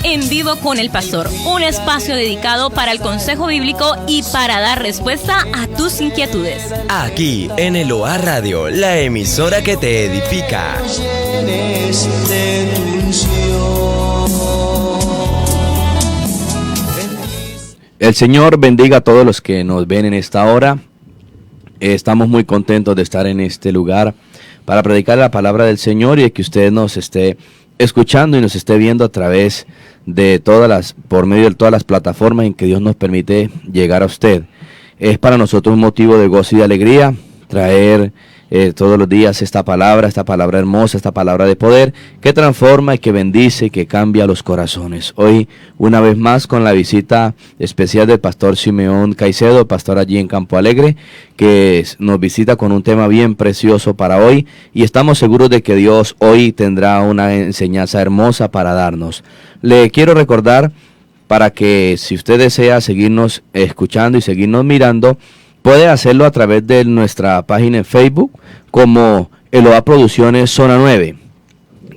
En Vivo con el Pastor, un espacio dedicado para el consejo bíblico y para dar respuesta a tus inquietudes. Aquí en Eloa Radio, la emisora que te edifica. El Señor bendiga a todos los que nos ven en esta hora. Estamos muy contentos de estar en este lugar para predicar la palabra del Señor y de que usted nos esté escuchando y nos esté viendo a través de por medio de todas las plataformas en que Dios nos permite llegar a usted. Es para nosotros un motivo de gozo y de alegría traer todos los días esta palabra hermosa, esta palabra de poder que transforma y que bendice y que cambia los corazones. Hoy, una vez más, con la visita especial del pastor Simeón Caicedo, pastor allí en Campo Alegre, que nos visita con un tema bien precioso para hoy, y estamos seguros de que Dios hoy tendrá una enseñanza hermosa para darnos. Le quiero recordar, para que si usted desea seguirnos escuchando y seguirnos mirando, puede hacerlo a través de nuestra página en Facebook como Eloa Producciones Zona 9.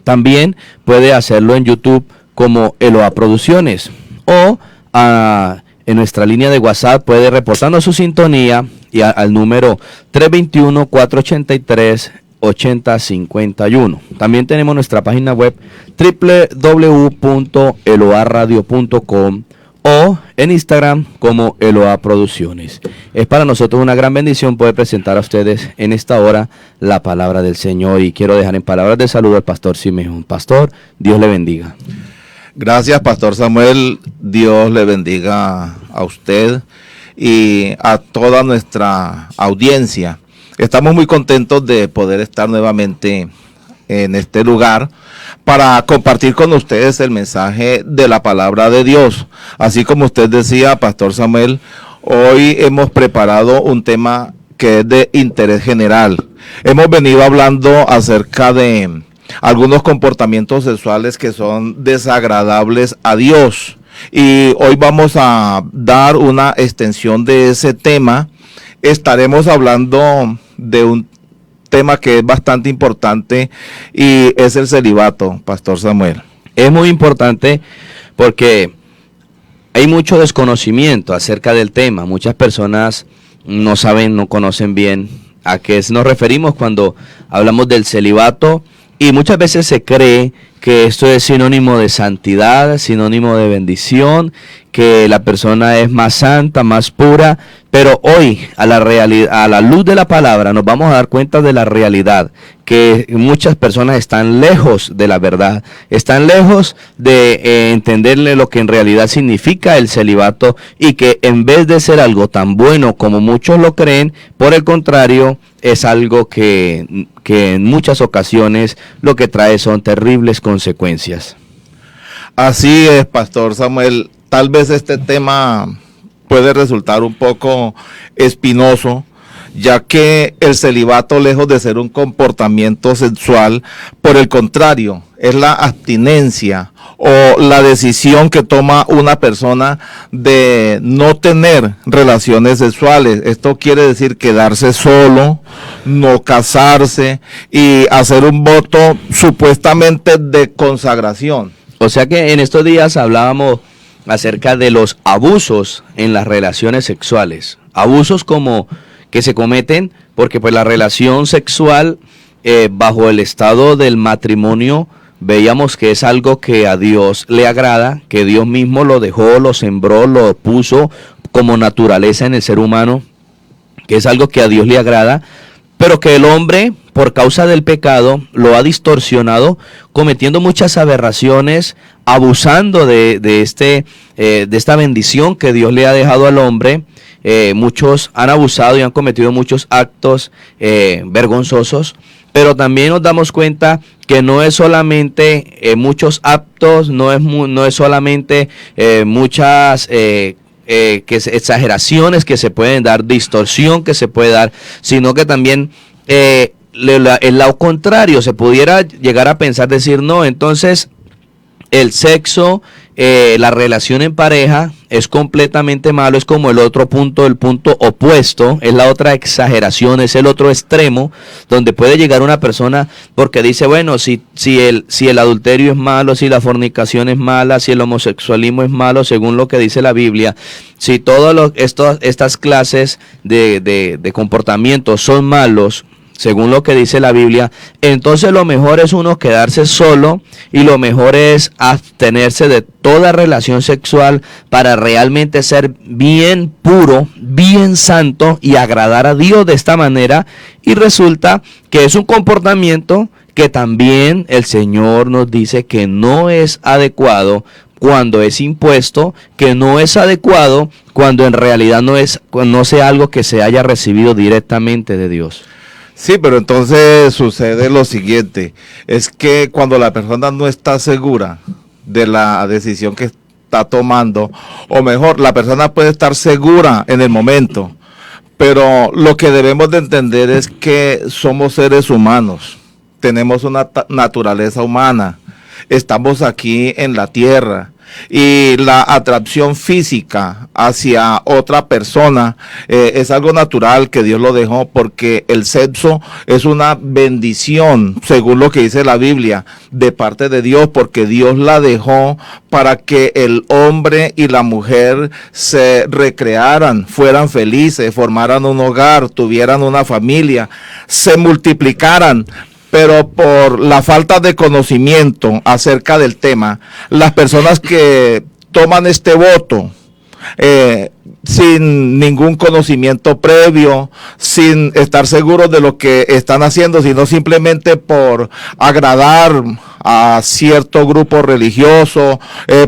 También puede hacerlo en YouTube como Eloa Producciones. O en nuestra línea de WhatsApp puede reportarnos su sintonía y al número 321-483-8051. También tenemos nuestra página web www.eloaradio.com o en Instagram como Eloa Producciones. Es para nosotros una gran bendición poder presentar a ustedes en esta hora la palabra del Señor, y quiero dejar en palabras de saludo al pastor Simeón. Pastor, Dios le bendiga. Gracias, Pastor Samuel. Dios le bendiga a usted y a toda nuestra audiencia. Estamos muy contentos de poder estar nuevamente en este lugar para compartir con ustedes el mensaje de la palabra de Dios. Así como usted decía, Pastor Samuel, hoy hemos preparado un tema que es de interés general. Hemos venido hablando acerca de algunos comportamientos sexuales que son desagradables a Dios. Y hoy vamos a dar una extensión de ese tema. Estaremos hablando de un tema que es bastante importante y es el celibato, Pastor Samuel. Es muy importante porque hay mucho desconocimiento acerca del tema. Muchas personas no saben, no conocen bien a qué nos referimos cuando hablamos del celibato, y muchas veces se cree que esto es sinónimo de santidad, sinónimo de bendición, que la persona es más santa, más pura, pero hoy a la luz de la palabra nos vamos a dar cuenta de la realidad, que muchas personas están lejos de la verdad, están lejos de entenderle lo que en realidad significa el celibato, y que en vez de ser algo tan bueno como muchos lo creen, por el contrario, es algo que en muchas ocasiones lo que trae son terribles consecuencias. Así es, Pastor Samuel. Tal vez este tema puede resultar un poco espinoso, ya que el celibato, lejos de ser un comportamiento sexual, por el contrario, es la abstinencia o la decisión que toma una persona de no tener relaciones sexuales. Esto quiere decir quedarse solo, no casarse y hacer un voto supuestamente de consagración. O sea que en estos días hablábamos acerca de los abusos en las relaciones sexuales. Abusos como que se cometen porque pues la relación sexual bajo el estado del matrimonio veíamos que es algo que a Dios le agrada, que Dios mismo lo dejó, lo sembró, lo puso como naturaleza en el ser humano, que es algo que a Dios le agrada, pero que el hombre, por causa del pecado, lo ha distorsionado, cometiendo muchas aberraciones, abusando de esta bendición que Dios le ha dejado al hombre. Muchos han abusado y han cometido muchos actos vergonzosos, pero también nos damos cuenta que no es solamente muchos actos, no es solamente muchas exageraciones que se pueden dar, distorsión que se puede dar, sino que también el lado contrario, se pudiera llegar a pensar, decir, no, entonces el sexo, la relación en pareja es completamente malo, es como el otro punto, el punto opuesto, es la otra exageración, es el otro extremo, donde puede llegar una persona porque dice, bueno, si el adulterio es malo, si la fornicación es mala, si el homosexualismo es malo, según lo que dice la Biblia, si todas estas clases de comportamientos son malos, según lo que dice la Biblia, entonces lo mejor es uno quedarse solo y lo mejor es abstenerse de toda relación sexual para realmente ser bien puro, bien santo y agradar a Dios de esta manera. Y resulta que es un comportamiento que también el Señor nos dice que no es adecuado cuando es impuesto, que no es adecuado cuando en realidad no sea algo que se haya recibido directamente de Dios. Sí, pero entonces sucede lo siguiente, es que cuando la persona no está segura de la decisión que está tomando, o mejor, la persona puede estar segura en el momento, pero lo que debemos de entender es que somos seres humanos, tenemos una naturaleza humana, estamos aquí en la tierra. Y la atracción física hacia otra persona es algo natural que Dios lo dejó, porque el sexo es una bendición, según lo que dice la Biblia, de parte de Dios, porque Dios la dejó para que el hombre y la mujer se recrearan, fueran felices, formaran un hogar, tuvieran una familia, se multiplicaran. Pero por la falta de conocimiento acerca del tema, las personas que toman este voto sin ningún conocimiento previo, sin estar seguros de lo que están haciendo, sino simplemente por agradar a cierto grupo religioso,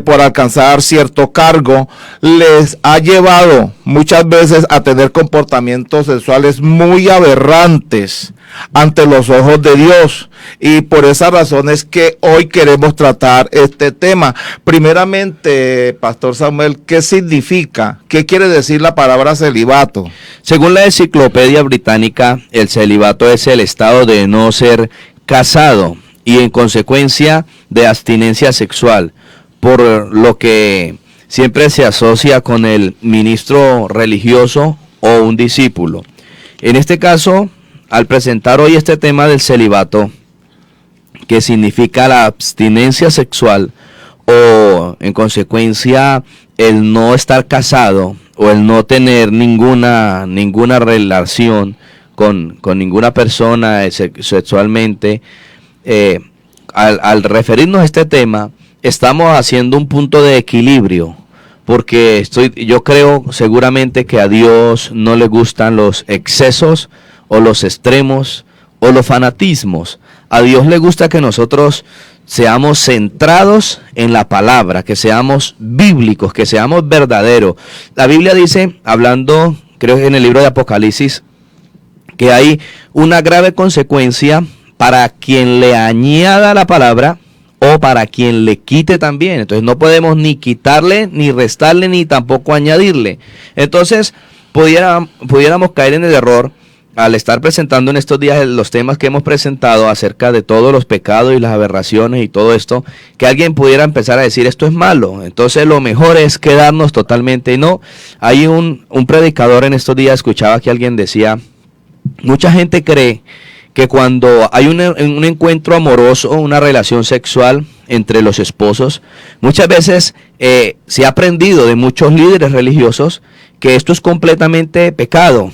por alcanzar cierto cargo, les ha llevado muchas veces a tener comportamientos sexuales muy aberrantes ante los ojos de Dios. Y por esa razón es que hoy queremos tratar este tema. Primeramente, Pastor Samuel, ¿qué significa? ¿Qué quiere decir la palabra celibato? Según la Enciclopedia Británica, el celibato es el estado de no ser casado y en consecuencia de abstinencia sexual, por lo que siempre se asocia con el ministro religioso o un discípulo. En este caso, al presentar hoy este tema del celibato, que significa la abstinencia sexual o en consecuencia el no estar casado o el no tener ninguna relación con ninguna persona sexualmente, al referirnos a este tema estamos haciendo un punto de equilibrio, porque yo creo seguramente que a Dios no le gustan los excesos o los extremos o los fanatismos. A Dios le gusta que nosotros seamos centrados en la palabra, que seamos bíblicos, que seamos verdaderos. La Biblia dice, hablando, creo que en el libro de Apocalipsis, que hay una grave consecuencia para quien le añada la palabra o para quien le quite también. Entonces no podemos ni quitarle, ni restarle, ni tampoco añadirle. Entonces pudiéramos caer en el error al estar presentando en estos días los temas que hemos presentado acerca de todos los pecados y las aberraciones y todo esto, que alguien pudiera empezar a decir esto es malo, entonces lo mejor es quedarnos totalmente. Y no, hay un predicador en estos días, escuchaba que alguien decía, mucha gente cree que cuando hay un encuentro amoroso, una relación sexual entre los esposos, muchas veces se ha aprendido de muchos líderes religiosos que esto es completamente pecado,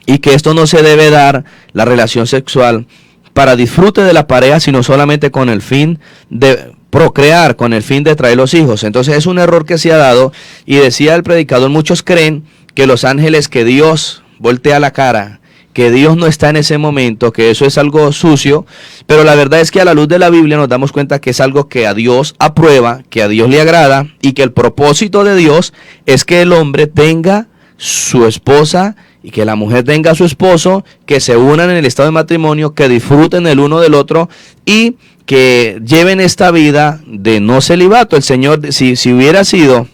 y que esto no se debe dar, la relación sexual, para disfrute de la pareja, sino solamente con el fin de procrear, con el fin de traer los hijos. Entonces es un error que se ha dado, y decía el predicador, muchos creen que los ángeles, que Dios voltea la cara, que Dios no está en ese momento, que eso es algo sucio, pero la verdad es que a la luz de la Biblia nos damos cuenta que es algo que a Dios aprueba, que a Dios le agrada, y que el propósito de Dios es que el hombre tenga su esposa y que la mujer tenga a su esposo, que se unan en el estado de matrimonio, que disfruten el uno del otro y que lleven esta vida de no celibato. El Señor, si hubiera sido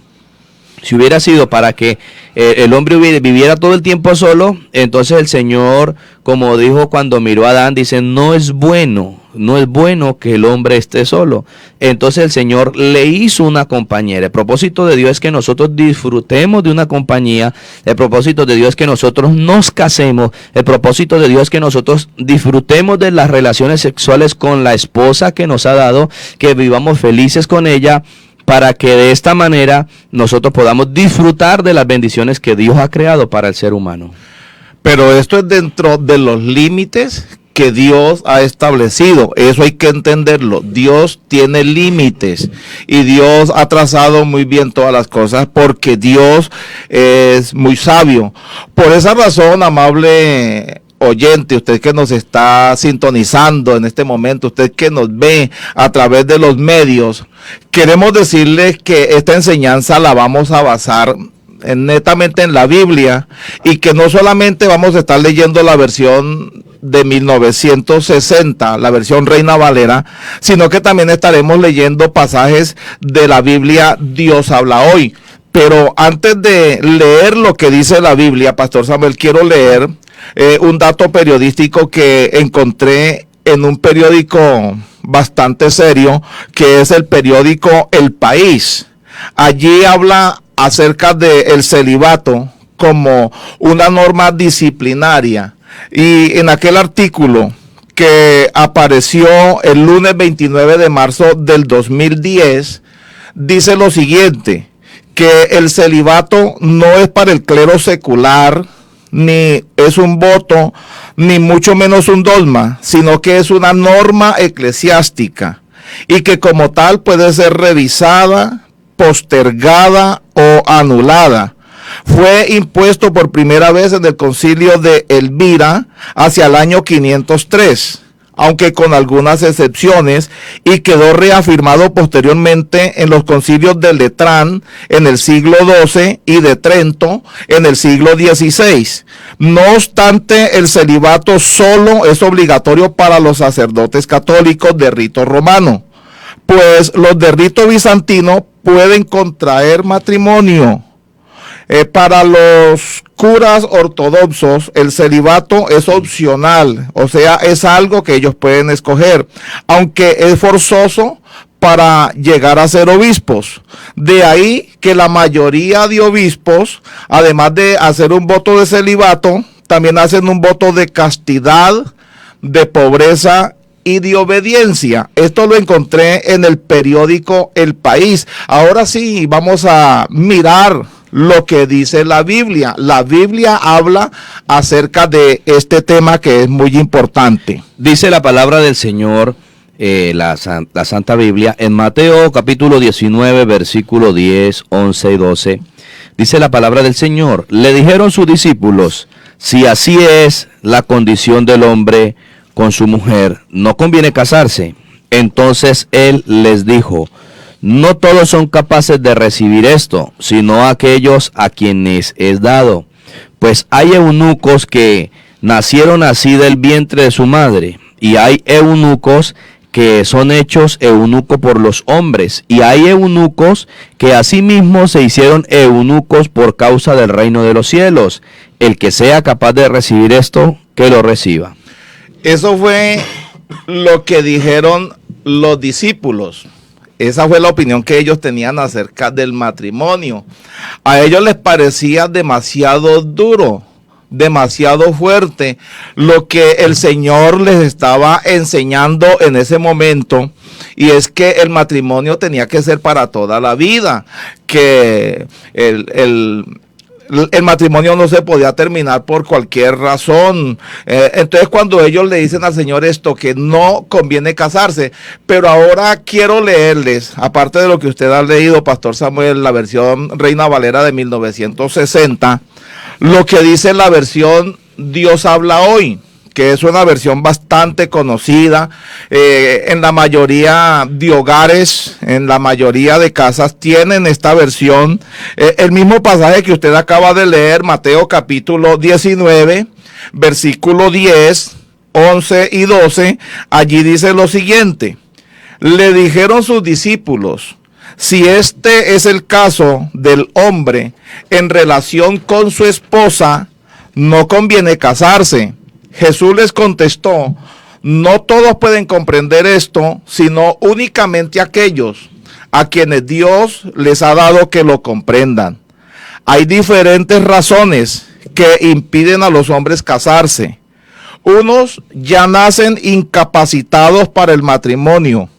para que el hombre viviera todo el tiempo solo, entonces el Señor, como dijo cuando miró a Adán, dice, no es bueno no es bueno que el hombre esté solo. Entonces el Señor le hizo una compañera. El propósito de Dios es que nosotros disfrutemos de una compañía. El propósito de Dios es que nosotros nos casemos. El propósito de Dios es que nosotros disfrutemos de las relaciones sexuales con la esposa que nos ha dado, que vivamos felices con ella, para que de esta manera nosotros podamos disfrutar de las bendiciones que Dios ha creado para el ser humano. Pero esto es dentro de los límites que Dios ha establecido. Eso hay que entenderlo. Dios tiene límites y Dios ha trazado muy bien todas las cosas porque Dios es muy sabio. Por esa razón, amable oyente, usted que nos está sintonizando en este momento, usted que nos ve a través de los medios, queremos decirle que esta enseñanza la vamos a basar netamente en la Biblia y que no solamente vamos a estar leyendo la versión de 1960, la versión Reina Valera, sino que también estaremos leyendo pasajes de la Biblia Dios habla hoy. Pero antes de leer lo que dice la Biblia, Pastor Samuel, quiero leer un dato periodístico que encontré en un periódico bastante serio, que es el periódico El País. Allí habla acerca del celibato como una norma disciplinaria. Y en aquel artículo que apareció el lunes 29 de marzo del 2010, dice lo siguiente, que el celibato no es para el clero secular, ni es un voto, ni mucho menos un dogma, sino que es una norma eclesiástica y que como tal puede ser revisada, postergada o anulada. Fue impuesto por primera vez en el concilio de Elvira hacia el año 503, aunque con algunas excepciones, y quedó reafirmado posteriormente en los concilios de Letrán en el siglo XII y de Trento en el siglo XVI. No obstante, el celibato solo es obligatorio para los sacerdotes católicos de rito romano, pues los de rito bizantino pueden contraer matrimonio. Para los curas ortodoxos, el celibato es opcional, o sea, es algo que ellos pueden escoger, aunque es forzoso para llegar a ser obispos. De ahí que la mayoría de obispos, además de hacer un voto de celibato, también hacen un voto de castidad, de pobreza y de obediencia. Esto lo encontré en el periódico El País. Ahora sí, vamos a mirar lo que dice la Biblia. La Biblia habla acerca de este tema que es muy importante. Dice la palabra del Señor, la Santa Biblia, en Mateo capítulo 19, versículo 10, 11 y 12. Dice la palabra del Señor, le dijeron sus discípulos, si así es la condición del hombre con su mujer, no conviene casarse. Entonces él les dijo, no todos son capaces de recibir esto, sino aquellos a quienes es dado. Pues hay eunucos que nacieron así del vientre de su madre, y hay eunucos que son hechos eunucos por los hombres, y hay eunucos que asimismo se hicieron eunucos por causa del reino de los cielos. El que sea capaz de recibir esto, que lo reciba. Eso fue lo que dijeron los discípulos. Esa fue la opinión que ellos tenían acerca del matrimonio. A ellos les parecía demasiado duro, demasiado fuerte lo que el Señor les estaba enseñando en ese momento, y es que el matrimonio tenía que ser para toda la vida, que el matrimonio no se podía terminar por cualquier razón. Entonces cuando ellos le dicen al Señor esto, que no conviene casarse, pero ahora quiero leerles, aparte de lo que usted ha leído, Pastor Samuel, la versión Reina Valera de 1960, lo que dice la versión Dios habla hoy, que es una versión bastante conocida en la mayoría de hogares, en la mayoría de casas tienen esta versión. El mismo pasaje que usted acaba de leer, Mateo capítulo 19, versículo 10, 11 y 12, allí dice lo siguiente, le dijeron sus discípulos, si este es el caso del hombre en relación con su esposa, no conviene casarse. Jesús les contestó, no todos pueden comprender esto, sino únicamente aquellos a quienes Dios les ha dado que lo comprendan. Hay diferentes razones que impiden a los hombres casarse. Unos ya nacen incapacitados para el matrimonio.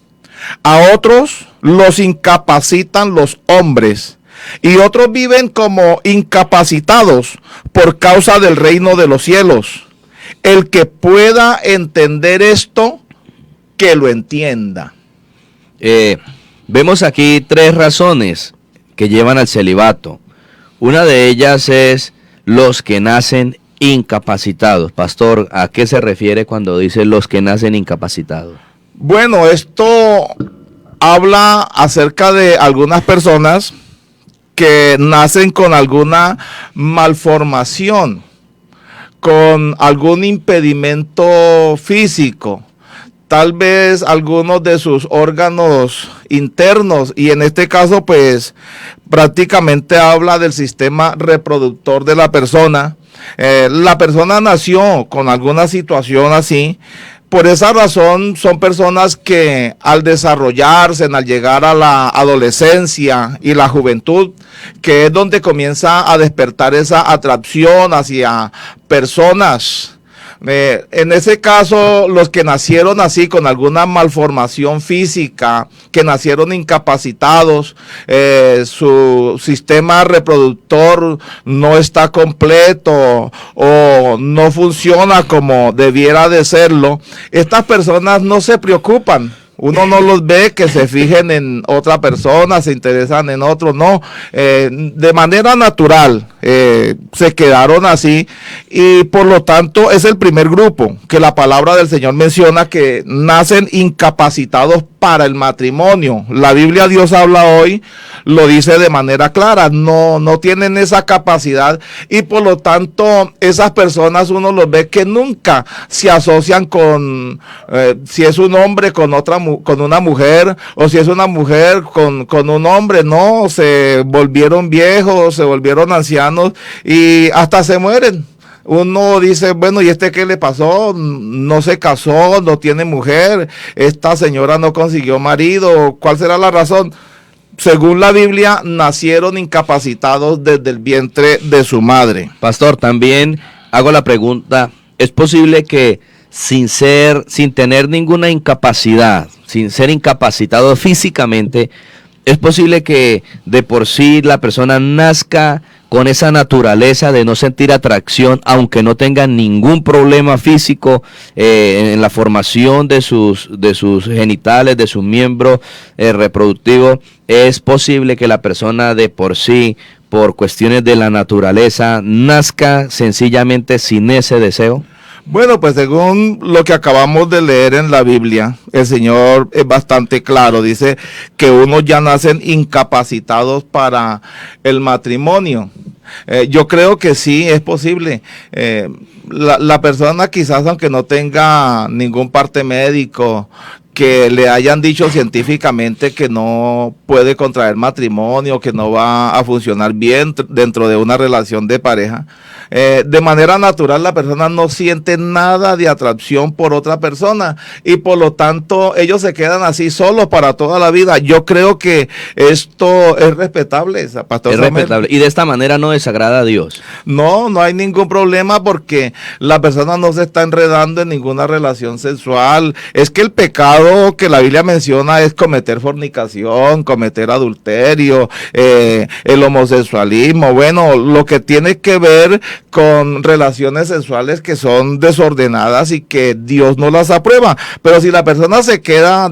A otros los incapacitan los hombres. Y otros viven como incapacitados por causa del reino de los cielos. El que pueda entender esto, que lo entienda. Vemos aquí 3 razones que llevan al celibato. Una de ellas es los que nacen incapacitados. Pastor, ¿a qué se refiere cuando dice los que nacen incapacitados? Bueno, esto habla acerca de algunas personas que nacen con alguna malformación, con algún impedimento físico, tal vez algunos de sus órganos internos, y en este caso pues prácticamente habla del sistema reproductor de la persona. La persona nació con alguna situación así. Por esa razón son personas que al desarrollarse, al llegar a la adolescencia y la juventud, que es donde comienza a despertar esa atracción hacia personas. En ese caso, los que nacieron así con alguna malformación física, que nacieron incapacitados, su sistema reproductor no está completo o no funciona como debiera de serlo, estas personas no se preocupan. Uno no los ve que se fijen en otra persona, se interesan en otro, no. De manera natural se quedaron así, y por lo tanto es el primer grupo que la palabra del Señor menciona, que nacen incapacitados para el matrimonio. La Biblia, Dios habla hoy, lo dice de manera clara, no tienen esa capacidad, y por lo tanto esas personas uno los ve que nunca se asocian con, si es un hombre con una mujer, o si es una mujer con un hombre, no, se volvieron viejos, se volvieron ancianos y hasta se mueren. Uno dice, bueno, ¿y este qué le pasó? No se casó, no tiene mujer, esta señora no consiguió marido, ¿cuál será la razón? Según la Biblia, nacieron incapacitados desde el vientre de su madre. Pastor, también hago la pregunta, ¿es posible que sin tener ninguna incapacidad, sin ser incapacitado físicamente, es posible que de por sí la persona nazca con esa naturaleza de no sentir atracción, aunque no tenga ningún problema físico en la formación de sus genitales, de sus miembros reproductivos? ¿Es posible que la persona de por sí, por cuestiones de la naturaleza, nazca sencillamente sin ese deseo? Bueno, pues según lo que acabamos de leer en la Biblia, el Señor es bastante claro. Dice que unos ya nacen incapacitados para el matrimonio. Yo creo que sí, es posible. La persona quizás, aunque no tenga ningún parte médico, que le hayan dicho científicamente que no puede contraer matrimonio, que no va a funcionar bien dentro de una relación de pareja, de manera natural la persona no siente nada de atracción por otra persona, y por lo tanto ellos se quedan así solos para toda la vida. Yo creo que esto es respetable, Pastor Samuel. Respetable. Y de esta manera no desagrada a Dios. No hay ningún problema, porque la persona no se está enredando en ninguna relación sexual. Es que el pecado que la Biblia menciona es cometer fornicación, cometer adulterio, el homosexualismo, bueno, lo que tiene que ver con relaciones sexuales que son desordenadas y que Dios no las aprueba. Pero si la persona se queda,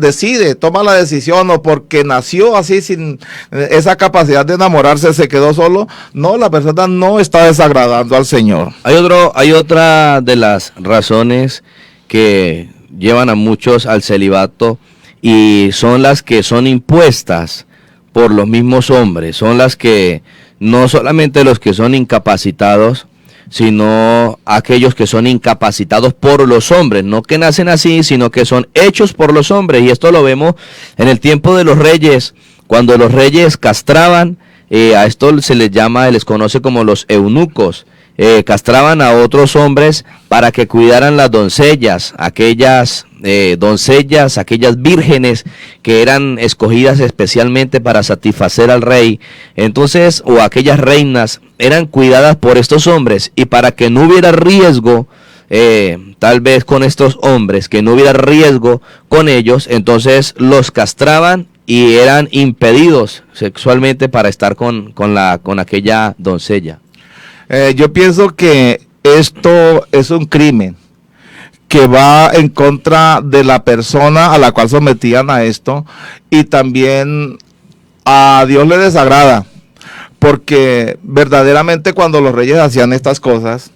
toma la decisión, o porque nació así sin esa capacidad de enamorarse, se quedó solo, no, la persona no está desagradando al Señor. Hay otra de las razones que llevan a muchos al celibato, y son las que son impuestas por los mismos hombres. Son las que, no solamente los que son incapacitados, sino aquellos que son incapacitados por los hombres, no que nacen así, sino que son hechos por los hombres. Y esto lo vemos en el tiempo de los reyes, cuando los reyes castraban, a esto se les conoce como los eunucos. castraban a otros hombres para que cuidaran las doncellas, aquellas vírgenes que eran escogidas especialmente para satisfacer al rey. Entonces, o aquellas reinas eran cuidadas por estos hombres, y para que no hubiera riesgo, tal vez con estos hombres, que no hubiera riesgo con ellos, entonces los castraban y eran impedidos sexualmente para estar con aquella doncella. Yo pienso que esto es un crimen que va en contra de la persona a la cual sometían a esto, y también a Dios le desagrada, porque verdaderamente cuando los reyes hacían estas cosas,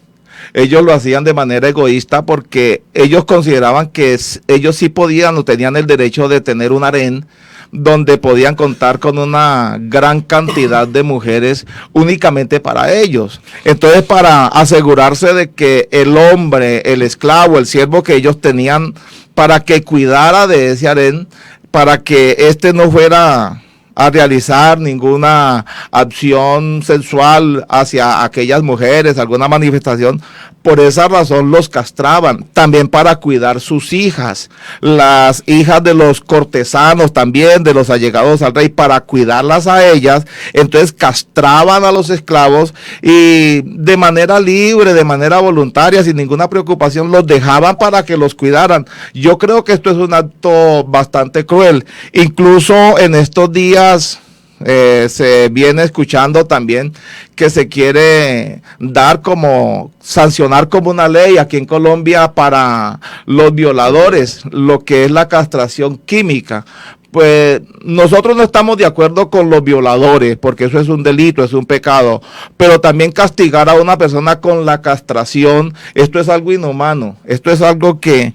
ellos lo hacían de manera egoísta, porque ellos consideraban que ellos sí podían o tenían el derecho de tener un harén donde podían contar con una gran cantidad de mujeres únicamente para ellos. Entonces, para asegurarse de que el hombre, el esclavo, el siervo que ellos tenían, para que cuidara de ese harén, para que éste no fuera a realizar ninguna acción sexual hacia aquellas mujeres, alguna manifestación, por esa razón los castraban, también para cuidar sus hijas, las hijas de los cortesanos también, de los allegados al rey, para cuidarlas a ellas. Entonces castraban a los esclavos y de manera libre, de manera voluntaria, sin ninguna preocupación, los dejaban para que los cuidaran. Yo creo que esto es un acto bastante cruel. Incluso en estos días se viene escuchando también que se quiere sancionar como una ley aquí en Colombia para los violadores, lo que es la castración química. Pues nosotros no estamos de acuerdo con los violadores, porque eso es un delito, es un pecado, pero también castigar a una persona con la castración, esto es algo inhumano, esto es algo que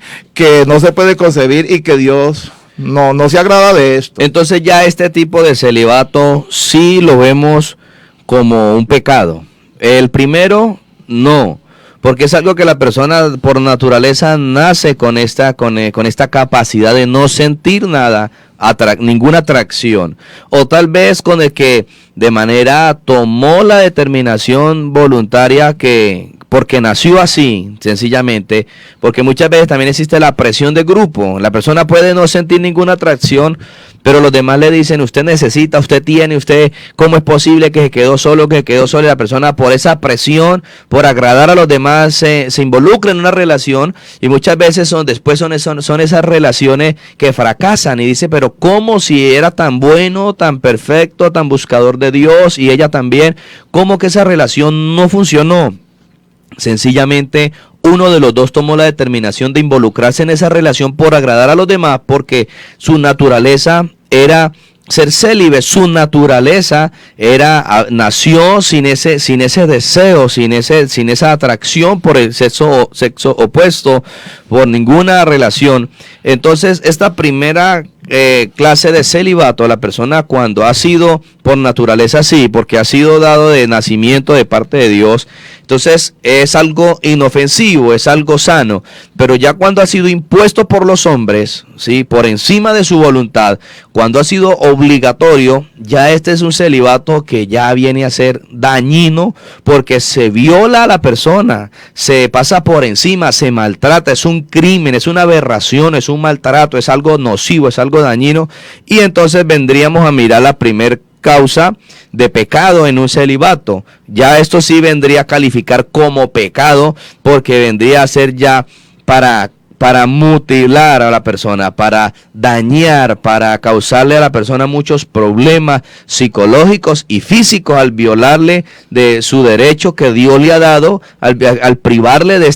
no se puede concebir, y que Dios no se agrada de esto. Entonces ya este tipo de celibato sí lo vemos como un pecado. El primero, no, porque es algo que la persona por naturaleza nace con esta capacidad de no sentir nada, ninguna atracción, o tal vez con el que de manera tomó la determinación voluntaria porque nació así, sencillamente, porque muchas veces también existe la presión de grupo. La persona puede no sentir ninguna atracción, pero los demás le dicen, usted necesita, usted tiene, usted, ¿cómo es posible que se quedó solo, y la persona por esa presión, por agradar a los demás, se involucra en una relación, y muchas veces son esas relaciones que fracasan, y dice, pero ¿cómo, si era tan bueno, tan perfecto, tan buscador de Dios, y ella también, cómo que esa relación no funcionó? Sencillamente uno de los dos tomó la determinación de involucrarse en esa relación por agradar a los demás, porque su naturaleza era ser célibe, su naturaleza nació sin ese deseo, sin esa atracción por el sexo opuesto, por ninguna relación. Entonces, esta primera clase de celibato, la persona cuando ha sido por naturaleza así, porque ha sido dado de nacimiento de parte de Dios, entonces es algo inofensivo, es algo sano. Pero ya cuando ha sido impuesto por los hombres, ¿sí?, por encima de su voluntad, cuando ha sido obligatorio, ya este es un celibato que ya viene a ser dañino, porque se viola a la persona, se pasa por encima, se maltrata, es un crimen, es una aberración, es un maltrato, es algo nocivo, es algo dañino. Y entonces vendríamos a mirar la primer causa de pecado en un celibato. Ya esto sí vendría a calificar como pecado, porque vendría a ser ya para mutilar a la persona, para dañar, para causarle a la persona muchos problemas psicológicos y físicos al violarle de su derecho que Dios le ha dado, al privarle de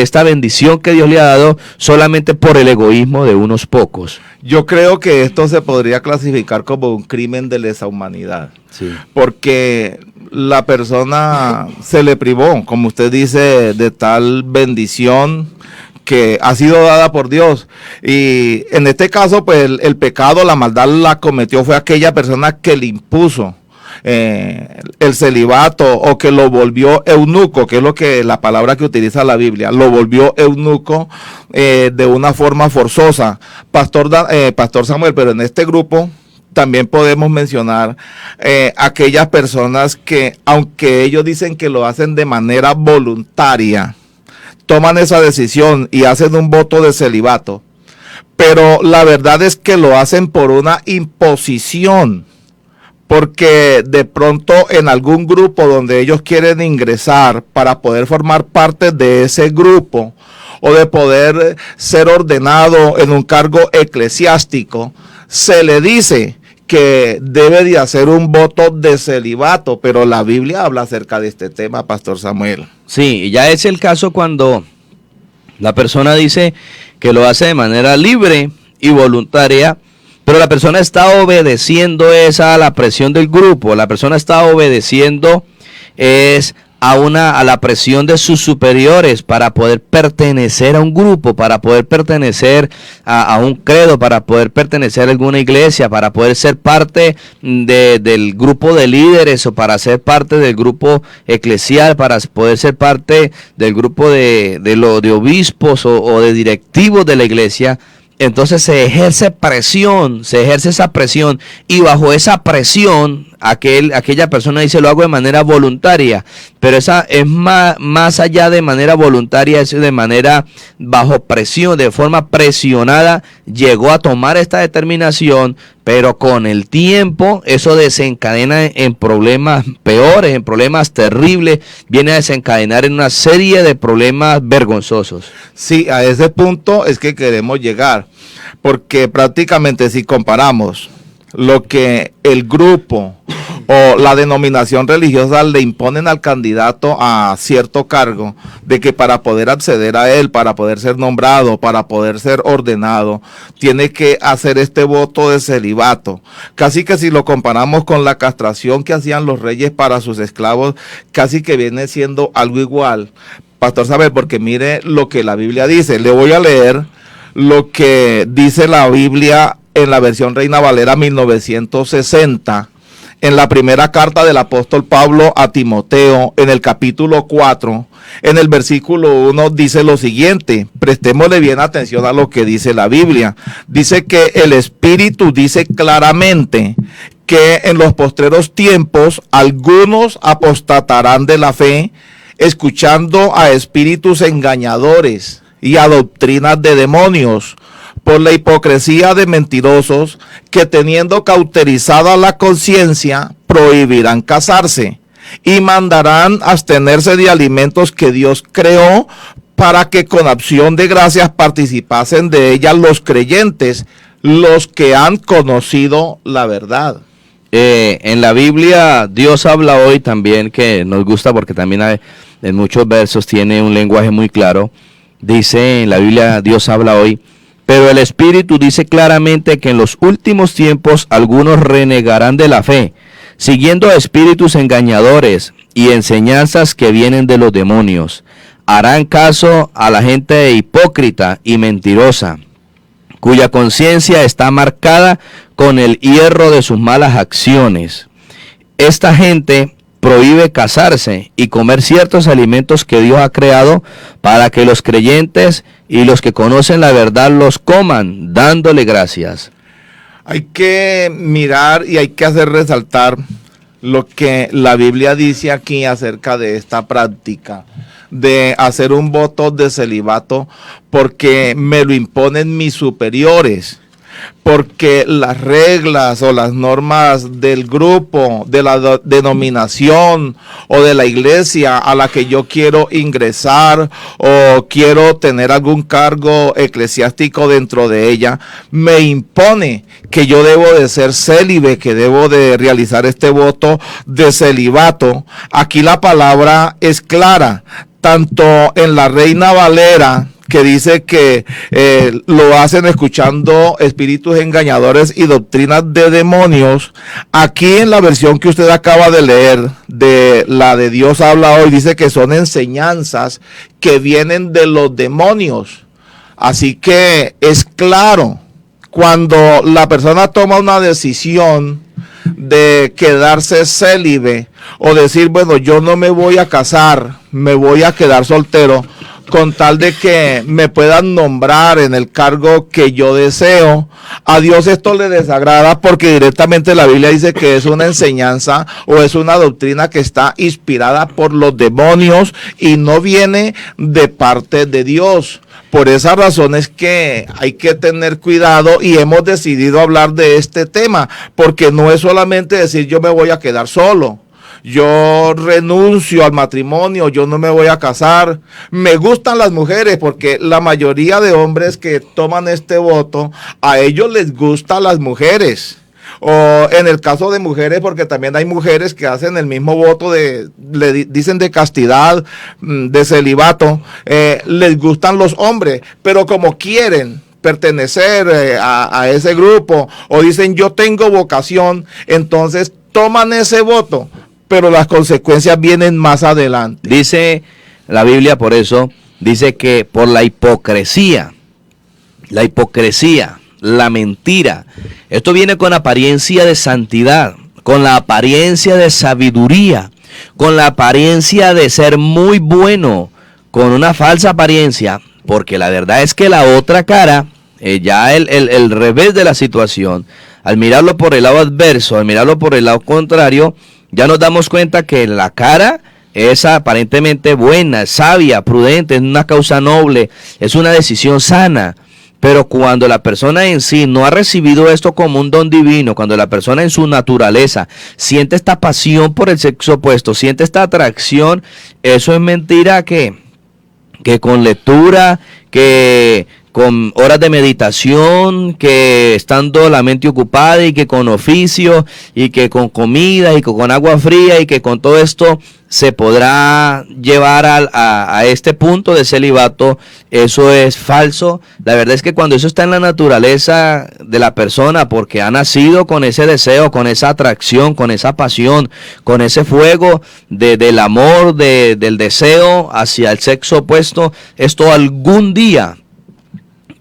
esta bendición que Dios le ha dado solamente por el egoísmo de unos pocos. Yo creo que esto se podría clasificar como un crimen de lesa humanidad, sí, porque la persona se le privó, como usted dice, de tal bendición que ha sido dada por Dios. Y en este caso, pues el pecado, la maldad la cometió fue aquella persona que le impuso el celibato, o que lo volvió eunuco, que es lo que la palabra que utiliza la Biblia, lo volvió eunuco de una forma forzosa. Pastor Samuel, pero en este grupo también podemos mencionar aquellas personas que, aunque ellos dicen que lo hacen de manera voluntaria, toman esa decisión y hacen un voto de celibato, pero la verdad es que lo hacen por una imposición, porque de pronto en algún grupo donde ellos quieren ingresar para poder formar parte de ese grupo o de poder ser ordenado en un cargo eclesiástico, se le dice que debe de hacer un voto de celibato, pero la Biblia habla acerca de este tema, Pastor Samuel. Sí, ya es el caso cuando la persona dice que lo hace de manera libre y voluntaria, pero la persona está obedeciendo a la presión del grupo, la persona está obedeciendo a la presión de sus superiores para poder pertenecer a un grupo, para poder pertenecer a un credo, para poder pertenecer a alguna iglesia, para poder ser parte del grupo de líderes o para ser parte del grupo eclesial, para poder ser parte del grupo de obispos o de directivos de la iglesia. Entonces se ejerce esa presión y bajo esa presión aquella persona dice lo hago de manera voluntaria, pero esa es más allá de manera voluntaria, es de manera bajo presión, de forma presionada, llegó a tomar esta determinación, pero con el tiempo eso desencadena en problemas peores, en problemas terribles, viene a desencadenar en una serie de problemas vergonzosos. Sí, a ese punto es que queremos llegar, porque prácticamente si comparamos lo que el grupo o la denominación religiosa le imponen al candidato a cierto cargo, de que para poder acceder a él, para poder ser nombrado, para poder ser ordenado, tiene que hacer este voto de celibato. Casi que si lo comparamos con la castración que hacían los reyes para sus esclavos, casi que viene siendo algo igual. Pastor Samuel, porque mire lo que la Biblia dice. Le voy a leer lo que dice la Biblia en la versión Reina Valera 1960, en la primera carta del apóstol Pablo a Timoteo, en el capítulo 4, en el versículo 1, dice lo siguiente. Prestémosle bien atención a lo que dice la Biblia. Dice que el Espíritu dice claramente que en los postreros tiempos algunos apostatarán de la fe, escuchando a espíritus engañadores y a doctrinas de demonios, por la hipocresía de mentirosos que teniendo cauterizada la conciencia prohibirán casarse y mandarán abstenerse de alimentos que Dios creó para que con acción de gracias participasen de ellas los creyentes, los que han conocido la verdad. En la Biblia Dios habla hoy también, que nos gusta porque también en muchos versos tiene un lenguaje muy claro. Dice en la Biblia Dios habla hoy: pero el Espíritu dice claramente que en los últimos tiempos algunos renegarán de la fe, siguiendo a espíritus engañadores y enseñanzas que vienen de los demonios. Harán caso a la gente hipócrita y mentirosa, cuya conciencia está marcada con el hierro de sus malas acciones. Esta gente prohíbe casarse y comer ciertos alimentos que Dios ha creado para que los creyentes y los que conocen la verdad los coman, dándole gracias. Hay que mirar y hay que hacer resaltar lo que la Biblia dice aquí acerca de esta práctica de hacer un voto de celibato, porque me lo imponen mis superiores, porque las reglas o las normas del grupo, de la denominación o de la iglesia a la que yo quiero ingresar o quiero tener algún cargo eclesiástico dentro de ella, me impone que yo debo de ser célibe, que debo de realizar este voto de celibato. Aquí la palabra es clara, tanto en la Reina Valera, que dice que lo hacen escuchando espíritus engañadores y doctrinas de demonios. Aquí en la versión que usted acaba de leer, de la de Dios habla hoy, dice que son enseñanzas que vienen de los demonios. Así que es claro, cuando la persona toma una decisión de quedarse célibe o decir, bueno, yo no me voy a casar, me voy a quedar soltero, con tal de que me puedan nombrar en el cargo que yo deseo. A Dios esto le desagrada porque directamente la Biblia dice que es una enseñanza o es una doctrina que está inspirada por los demonios y no viene de parte de Dios. Por esa razón es que hay que tener cuidado y hemos decidido hablar de este tema, porque no es solamente decir yo me voy a quedar solo, yo renuncio al matrimonio, yo no me voy a casar. Me gustan las mujeres porque la mayoría de hombres que toman este voto, a ellos les gustan las mujeres. O en el caso de mujeres, porque también hay mujeres que hacen el mismo voto dicen de castidad, de celibato, les gustan los hombres, pero como quieren pertenecer a ese grupo o dicen yo tengo vocación, entonces toman ese voto, pero las consecuencias vienen más adelante. Dice la Biblia, por eso, dice que por la hipocresía, la mentira, esto viene con apariencia de santidad, con la apariencia de sabiduría, con la apariencia de ser muy bueno, con una falsa apariencia, porque la verdad es que la otra cara, ya el revés de la situación, al mirarlo por el lado adverso, al mirarlo por el lado contrario, ya nos damos cuenta que la cara es aparentemente buena, sabia, prudente, es una causa noble, es una decisión sana. Pero cuando la persona en sí no ha recibido esto como un don divino, cuando la persona en su naturaleza siente esta pasión por el sexo opuesto, siente esta atracción, eso es mentira que con lectura, que con horas de meditación, que estando la mente ocupada y que con oficio y que con comida y que con agua fría y que con todo esto se podrá llevar a este punto de celibato. Eso es falso. La verdad es que cuando eso está en la naturaleza de la persona, porque ha nacido con ese deseo, con esa atracción, con esa pasión, con ese fuego del amor, del deseo hacia el sexo opuesto, esto algún día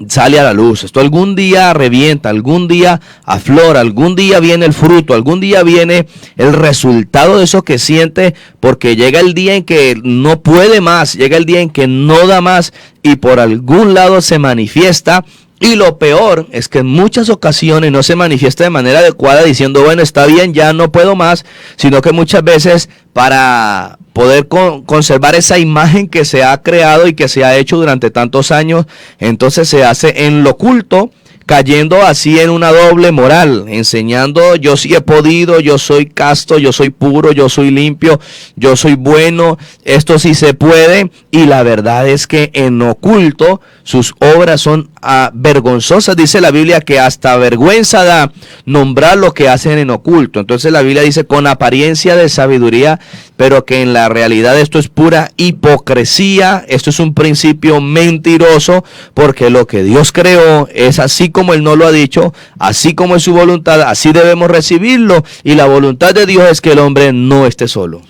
sale a la luz, esto algún día revienta, algún día aflora, algún día viene el fruto, algún día viene el resultado de eso que siente, porque llega el día en que no puede más, llega el día en que no da más y por algún lado se manifiesta. Y lo peor es que en muchas ocasiones no se manifiesta de manera adecuada diciendo, bueno, está bien, ya no puedo más, sino que muchas veces para poder conservar esa imagen que se ha creado y que se ha hecho durante tantos años, entonces se hace en lo oculto, cayendo así en una doble moral, enseñando yo sí he podido, yo soy casto, yo soy puro, yo soy limpio, yo soy bueno, esto sí se puede, y la verdad es que en oculto sus obras son vergonzosas. Dice la Biblia que hasta vergüenza da nombrar lo que hacen en oculto. Entonces la Biblia dice con apariencia de sabiduría, pero que en la realidad esto es pura hipocresía, esto es un principio mentiroso, porque lo que Dios creó es así como Él nos lo ha dicho, así como es su voluntad, así debemos recibirlo, y la voluntad de Dios es que el hombre no esté solo.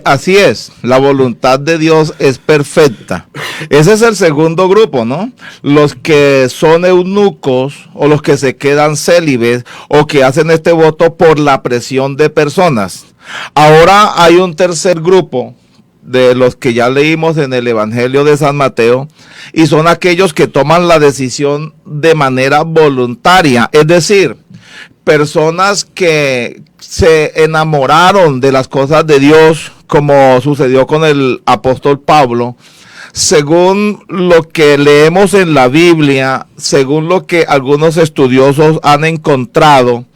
Así es, la voluntad de Dios es perfecta. Ese es el segundo grupo, ¿no? Los que son eunucos o los que se quedan célibes o que hacen este voto por la presión de personas. Ahora hay un tercer grupo de los que ya leímos en el Evangelio de San Mateo, y son aquellos que toman la decisión de manera voluntaria, es decir, personas que se enamoraron de las cosas de Dios, como sucedió con el apóstol Pablo, según lo que leemos en la Biblia, según lo que algunos estudiosos han encontrado,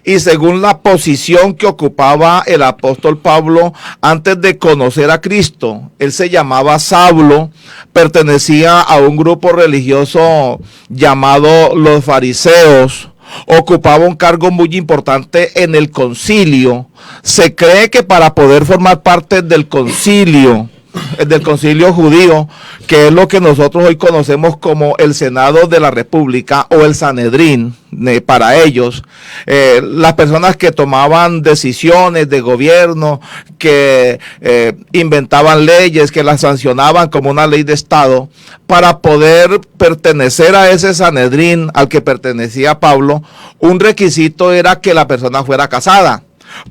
y según la posición que ocupaba el apóstol Pablo antes de conocer a Cristo. Él se llamaba Saulo, pertenecía a un grupo religioso llamado los fariseos, ocupaba un cargo muy importante en el concilio. Se cree que para poder formar parte del concilio judío, que es lo que nosotros hoy conocemos como el Senado de la República o el Sanedrín, para ellos, las personas que tomaban decisiones de gobierno, que inventaban leyes, que las sancionaban como una ley de Estado, para poder pertenecer a ese Sanedrín al que pertenecía Pablo, un requisito era que la persona fuera casada.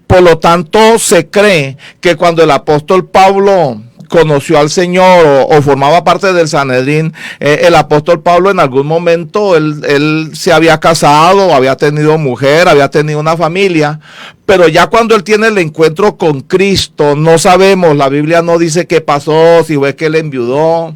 Por lo tanto, se cree que cuando el apóstol Pablo conoció al Señor o formaba parte del Sanedrín, el apóstol Pablo en algún momento, él se había casado, había tenido mujer, había tenido una familia, pero ya cuando él tiene el encuentro con Cristo, no sabemos, la Biblia no dice qué pasó, si fue que él enviudó,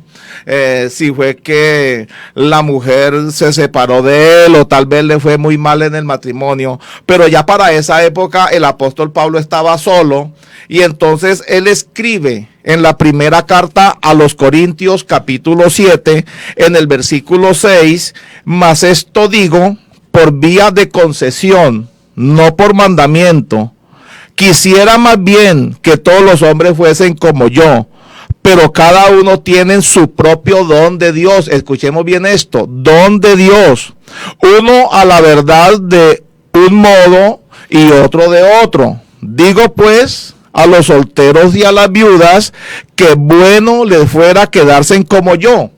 si fue que la mujer se separó de él o tal vez le fue muy mal en el matrimonio, pero ya para esa época el apóstol Pablo estaba solo y entonces él escribe en la primera carta a los Corintios capítulo 7 en el versículo 6, mas esto digo por vía de concesión, no por mandamiento. Quisiera más bien que todos los hombres fuesen como yo, pero cada uno tiene su propio don de Dios. Escuchemos bien esto, don de Dios. Uno a la verdad de un modo y otro de otro. Digo pues a los solteros y a las viudas que bueno les fuera quedarse como yo.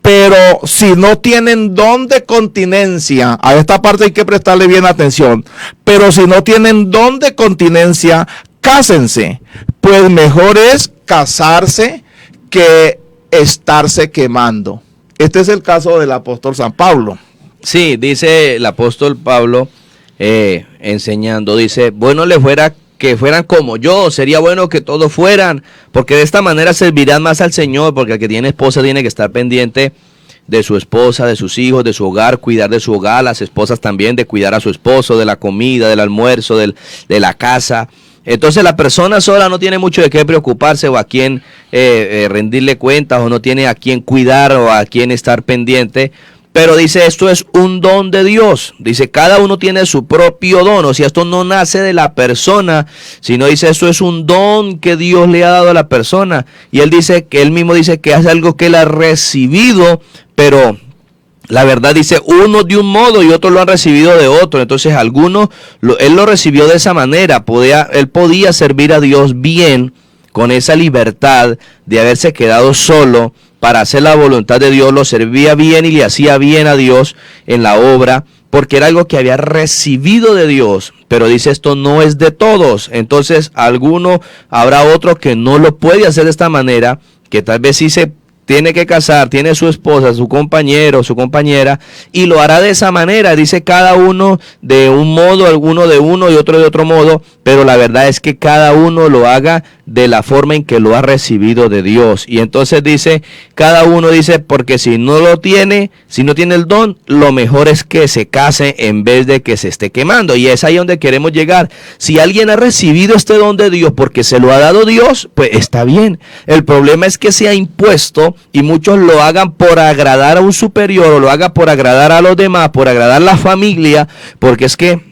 Pero si no tienen don de continencia, a esta parte hay que prestarle bien atención, pero si no tienen don de continencia, cásense, pues mejor es casarse que estarse quemando. Este es el caso del apóstol San Pablo. Sí, dice el apóstol Pablo, enseñando, dice, bueno le fuera que fueran como yo, sería bueno que todos fueran, porque de esta manera servirán más al Señor, porque el que tiene esposa tiene que estar pendiente de su esposa, de sus hijos, de su hogar, cuidar de su hogar, las esposas también de cuidar a su esposo, de la comida, del almuerzo, de la casa. Entonces la persona sola no tiene mucho de qué preocuparse o a quién rendirle cuentas o no tiene a quién cuidar o a quién estar pendiente. Pero dice, esto es un don de Dios. Dice, cada uno tiene su propio don. O sea, esto no nace de la persona, sino dice, esto es un don que Dios le ha dado a la persona. Y él dice, que él mismo dice que es algo que él ha recibido, pero la verdad dice, uno de un modo y otros lo han recibido de otro. Entonces, algunos, él lo recibió de esa manera. Él podía servir a Dios bien, con esa libertad de haberse quedado solo para hacer la voluntad de Dios, lo servía bien y le hacía bien a Dios en la obra, porque era algo que había recibido de Dios. Pero dice, esto no es de todos. Entonces, habrá otro que no lo puede hacer de esta manera, que tal vez sí se tiene que casar, tiene su esposa, su compañero, su compañera, y lo hará de esa manera. Dice cada uno de un modo, alguno de uno y otro de otro modo, pero la verdad es que cada uno lo haga de la forma en que lo ha recibido de Dios. Y entonces dice, cada uno dice, porque si no lo tiene, si no tiene el don, lo mejor es que se case en vez de que se esté quemando. Y es ahí donde queremos llegar. Si alguien ha recibido este don de Dios porque se lo ha dado Dios, pues está bien. El problema es que se ha impuesto y muchos lo hagan por agradar a un superior o lo hagan por agradar a los demás, por agradar a la familia, porque es que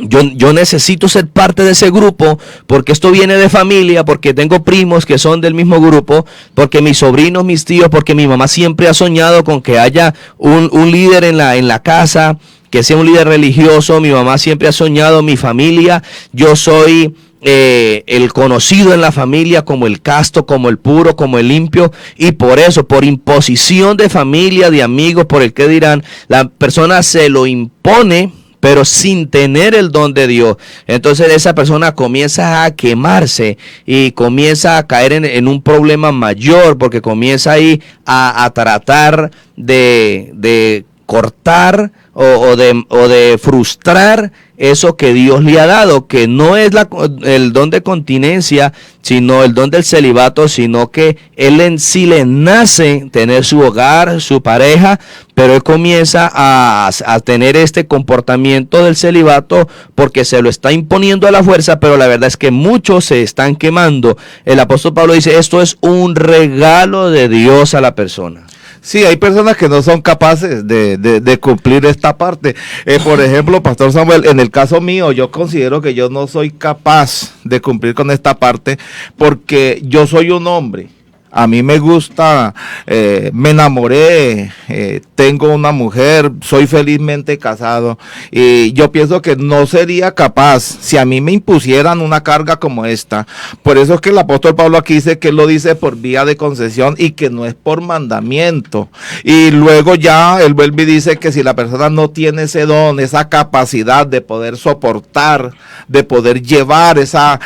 yo necesito ser parte de ese grupo, porque esto viene de familia, porque tengo primos que son del mismo grupo, porque mis sobrinos, mis tíos, porque mi mamá siempre ha soñado con que haya un líder en la casa, que sea un líder religioso. Mi mamá siempre ha soñado, mi familia, yo soy el conocido en la familia como el casto, como el puro, como el limpio, y por eso, por imposición de familia, de amigos, por el que dirán, la persona se lo impone, pero sin tener el don de Dios. Entonces esa persona comienza a quemarse y comienza a caer en un problema mayor, porque comienza ahí a tratar de cortar o de frustrar eso que Dios le ha dado, que no es el don de continencia, sino el don del celibato, sino que él en sí le nace tener su hogar, su pareja, pero él comienza a tener este comportamiento del celibato porque se lo está imponiendo a la fuerza, pero la verdad es que muchos se están quemando. El apóstol Pablo dice, esto es un regalo de Dios a la persona. Sí, hay personas que no son capaces de cumplir esta parte. Por ejemplo, Pastor Samuel, en el caso mío, yo considero que yo no soy capaz de cumplir con esta parte porque yo soy un hombre. A mí me gusta, me enamoré, tengo una mujer, soy felizmente casado y yo pienso que no sería capaz si a mí me impusieran una carga como esta. Por eso es que el apóstol Pablo aquí dice que él lo dice por vía de concesión y que no es por mandamiento. Y luego ya él vuelve y dice que si la persona no tiene ese don, esa capacidad de poder soportar, de poder llevar esa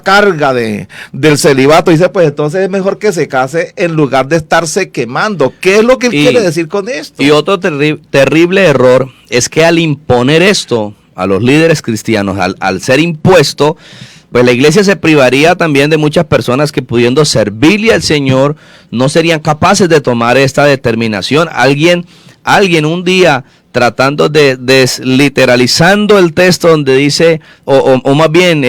carga del celibato, dice pues entonces es mejor que se case en lugar de estarse quemando. ¿Qué es lo que él quiere decir con esto? Y otro terrible error es que al imponer esto a los líderes cristianos, al ser impuesto, pues la iglesia se privaría también de muchas personas que, pudiendo servirle al Señor, no serían capaces de tomar esta determinación. Alguien un día, tratando de desliteralizando el texto donde dice, o más bien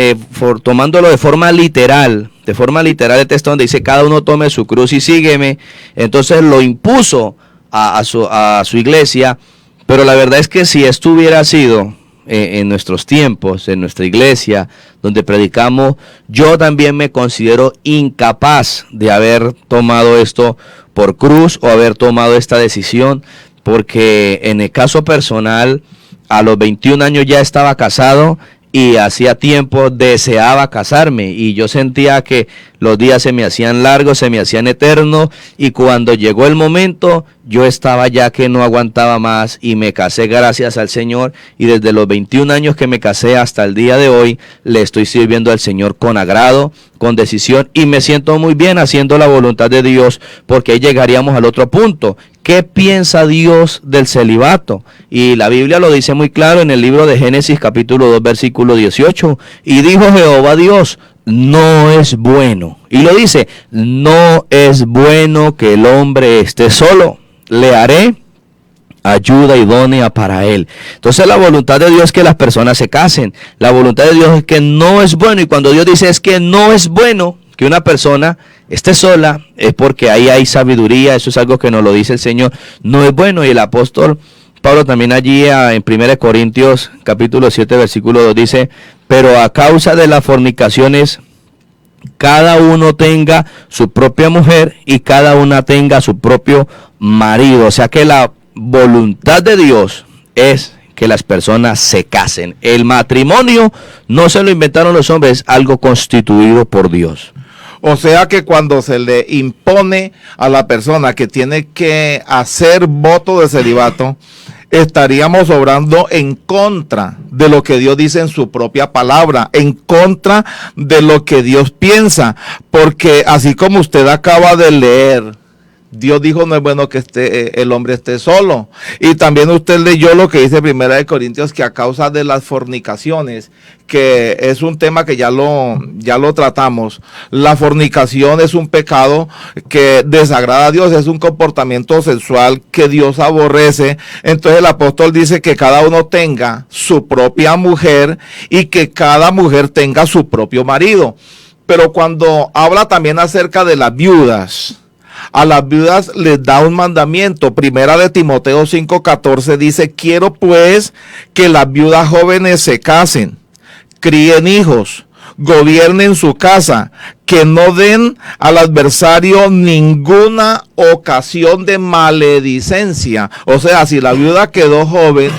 tomándolo de forma literal el texto donde dice cada uno tome su cruz y sígueme, entonces lo impuso a su iglesia. Pero la verdad es que si esto hubiera sido en nuestros tiempos, en nuestra iglesia donde predicamos, yo también me considero incapaz de haber tomado esto por cruz o haber tomado esta decisión, porque en el caso personal, a los 21 años ya estaba casado y hacía tiempo deseaba casarme y yo sentía que los días se me hacían largos, se me hacían eternos y cuando llegó el momento yo estaba ya que no aguantaba más y me casé gracias al Señor y desde los 21 años que me casé hasta el día de hoy le estoy sirviendo al Señor con agrado, con decisión y me siento muy bien haciendo la voluntad de Dios, porque ahí llegaríamos al otro punto. ¿Qué piensa Dios del celibato? Y la Biblia lo dice muy claro en el libro de Génesis capítulo 2 versículo 18. Y dijo Jehová Dios, no es bueno. Y lo dice, no es bueno que el hombre esté solo. Le haré ayuda idónea para él. Entonces la voluntad de Dios es que las personas se casen. La voluntad de Dios es que no es bueno. Y cuando Dios dice es que no es bueno que una persona esté sola, es porque ahí hay sabiduría. Eso es algo que nos lo dice el Señor. No es bueno. Y el apóstol Pablo también allí en 1 Corintios capítulo 7 versículo 2 dice, pero a causa de las fornicaciones cada uno tenga su propia mujer y cada una tenga su propio marido. O sea que la voluntad de Dios es que las personas se casen. El matrimonio no se lo inventaron los hombres, es algo constituido por Dios. O sea que cuando se le impone a la persona que tiene que hacer voto de celibato, estaríamos obrando en contra de lo que Dios dice en su propia palabra, en contra de lo que Dios piensa, porque así como usted acaba de leer, Dios dijo no es bueno que el hombre esté solo. Y también usted leyó lo que dice 1 Corintios, que a causa de las fornicaciones, que es un tema que ya lo tratamos. La fornicación es un pecado que desagrada a Dios, es un comportamiento sexual que Dios aborrece. Entonces el apóstol dice que cada uno tenga su propia mujer y que cada mujer tenga su propio marido. Pero cuando habla también acerca de las viudas, a las viudas les da un mandamiento. Primera de Timoteo 5:14 dice, quiero pues que las viudas jóvenes se casen, críen hijos, gobiernen su casa, que no den al adversario ninguna ocasión de maledicencia. O sea, si la viuda quedó joven,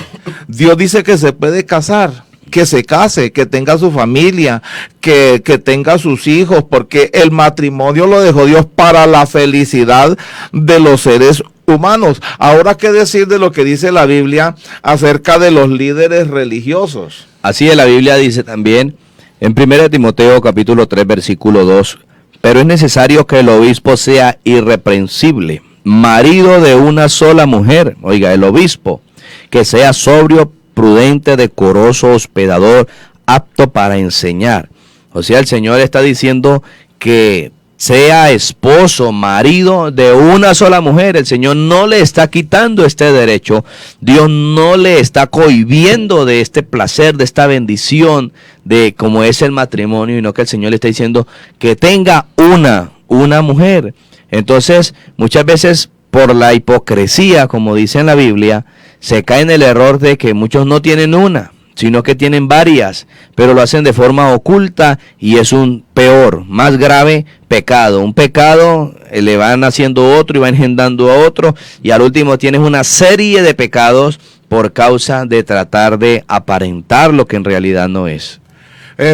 Dios dice que se puede casar, que se case, que tenga su familia, que tenga sus hijos, porque el matrimonio lo dejó Dios para la felicidad de los seres humanos. Ahora, ¿qué decir de lo que dice la Biblia acerca de los líderes religiosos? Así es, la Biblia dice también en 1 Timoteo capítulo 3 versículo 2, pero es necesario que el obispo sea irreprensible, marido de una sola mujer, oiga, el obispo, que sea sobrio, prudente, decoroso, hospedador, apto para enseñar. O sea, el Señor está diciendo que sea esposo, marido de una sola mujer. El Señor no le está quitando este derecho. Dios no le está cohibiendo de este placer, de esta bendición, de como es el matrimonio, y no que el Señor le está diciendo que tenga una mujer. Entonces, muchas veces por la hipocresía, como dice en la Biblia, se cae en el error de que muchos no tienen una, sino que tienen varias, pero lo hacen de forma oculta y es un peor, más grave pecado. Un pecado le van haciendo otro y va engendrando a otro, y al último tienes una serie de pecados por causa de tratar de aparentar lo que en realidad no es.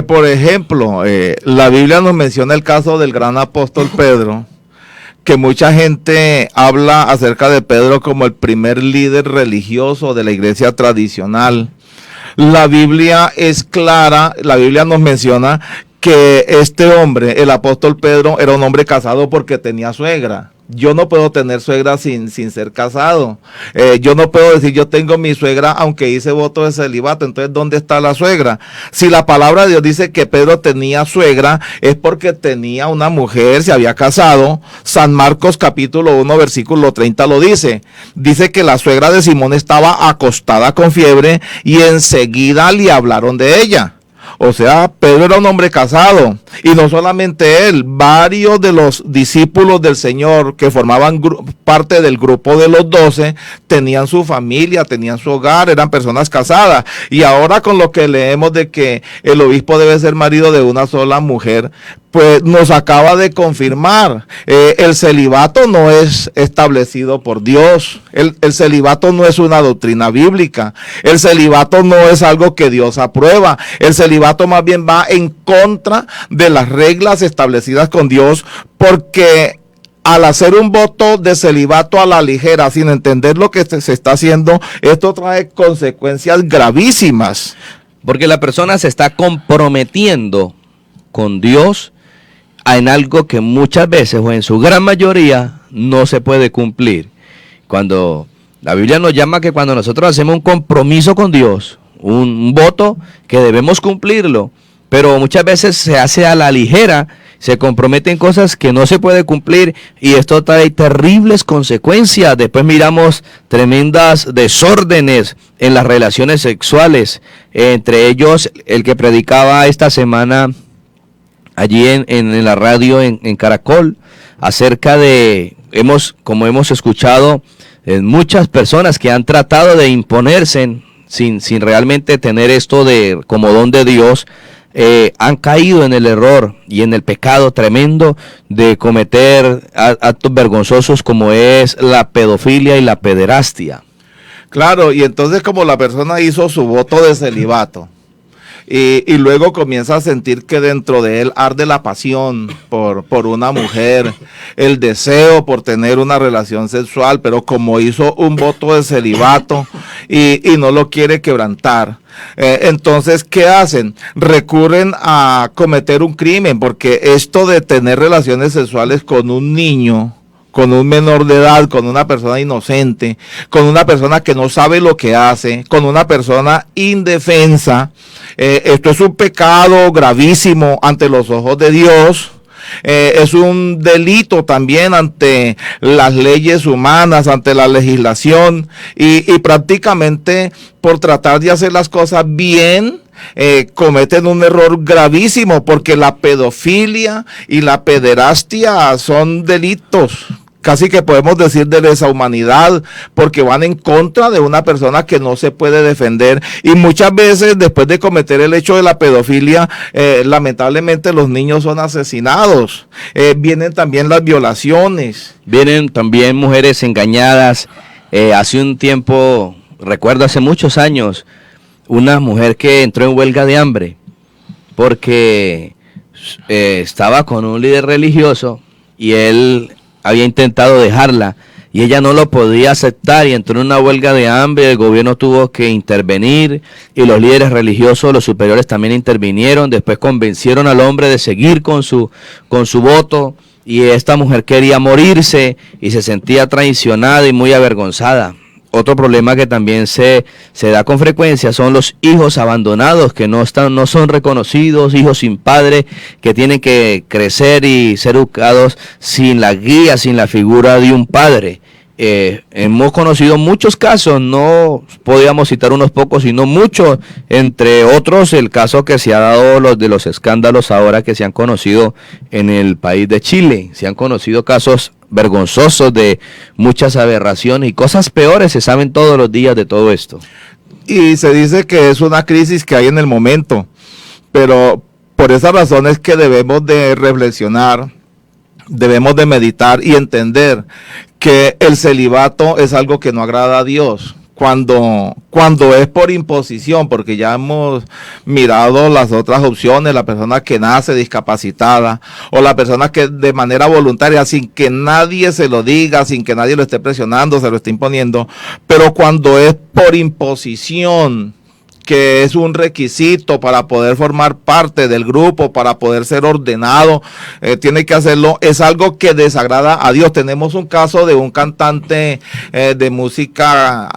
Por ejemplo, la Biblia nos menciona el caso del gran apóstol Pedro, que mucha gente habla acerca de Pedro como el primer líder religioso de la iglesia tradicional. La Biblia es clara, la Biblia nos menciona que este hombre, el apóstol Pedro, era un hombre casado porque tenía suegra. Yo no puedo tener suegra sin ser casado. Yo no puedo decir yo tengo mi suegra aunque hice voto de celibato. Entonces, ¿dónde está la suegra? Si la palabra de Dios dice que Pedro tenía suegra, es porque tenía una mujer, se había casado. San Marcos capítulo 1 versículo 30 lo dice. Dice que la suegra de Simón estaba acostada con fiebre y enseguida le hablaron de ella. O sea, Pedro era un hombre casado, y no solamente él, varios de los discípulos del Señor que formaban parte del grupo de los 12 tenían su familia, tenían su hogar, eran personas casadas. Y ahora con lo que leemos de que el obispo debe ser marido de una sola mujer, pues nos acaba de confirmar, el celibato no es establecido por Dios, el celibato no es una doctrina bíblica, el celibato no es algo que Dios aprueba, el celibato más bien va en contra de las reglas establecidas con Dios, porque al hacer un voto de celibato a la ligera, sin entender lo que se está haciendo, esto trae consecuencias gravísimas. Porque la persona se está comprometiendo con Dios en algo que muchas veces o en su gran mayoría no se puede cumplir. Cuando la Biblia nos llama que cuando nosotros hacemos un compromiso con Dios, un voto que debemos cumplirlo, pero muchas veces se hace a la ligera, se comprometen cosas que no se puede cumplir y esto trae terribles consecuencias. Después miramos tremendas desórdenes en las relaciones sexuales, entre ellos el que predicaba esta semana allí en la radio en Caracol, acerca de, como hemos escuchado, muchas personas que han tratado de imponerse sin realmente tener esto como don de Dios, han caído en el error y en el pecado tremendo de cometer actos vergonzosos como es la pedofilia y la pederastia. Claro, y entonces como la persona hizo su voto de celibato, y luego comienza a sentir que dentro de él arde la pasión por una mujer, el deseo por tener una relación sexual, pero como hizo un voto de celibato y no lo quiere quebrantar, entonces, ¿qué hacen? Recurren a cometer un crimen, porque esto de tener relaciones sexuales con un niño, con un menor de edad, con una persona inocente, con una persona que no sabe lo que hace, con una persona indefensa, esto es un pecado gravísimo ante los ojos de Dios. Es un delito también ante las leyes humanas, ante la legislación, y prácticamente por tratar de hacer las cosas bien, cometen un error gravísimo, porque la pedofilia y la pederastia son delitos casi que podemos decir de lesa humanidad, porque van en contra de una persona que no se puede defender, y muchas veces después de cometer el hecho de la pedofilia, lamentablemente los niños son asesinados. Vienen también las violaciones. Vienen también mujeres engañadas. Hace un tiempo, recuerdo hace muchos años, una mujer que entró en huelga de hambre porque estaba con un líder religioso y él había intentado dejarla y ella no lo podía aceptar y entró en una huelga de hambre. El gobierno tuvo que intervenir y los líderes religiosos, los superiores también intervinieron. Después convencieron al hombre de seguir con su voto, y esta mujer quería morirse y se sentía traicionada y muy avergonzada. Otro problema que también se da con frecuencia son los hijos abandonados que no son reconocidos, hijos sin padre, que tienen que crecer y ser educados sin la guía, sin la figura de un padre. Hemos conocido muchos casos, no podíamos citar unos pocos, sino muchos, entre otros el caso que se ha dado, los de los escándalos ahora que se han conocido en el país de Chile. Se han conocido casos vergonzosos de muchas aberraciones y cosas peores se saben todos los días de todo esto. y se dice que es una crisis que hay en el momento, pero por esa razón es que debemos de reflexionar, debemos de meditar y entender que el celibato es algo que no agrada a Dios. Cuando es por imposición, porque ya hemos mirado las otras opciones, la persona que nace discapacitada o la persona que de manera voluntaria, sin que nadie se lo diga, sin que nadie lo esté presionando, se lo esté imponiendo, pero cuando es por imposición, que es un requisito para poder formar parte del grupo, para poder ser ordenado, tiene que hacerlo, es algo que desagrada a Dios. Tenemos un caso de un cantante de música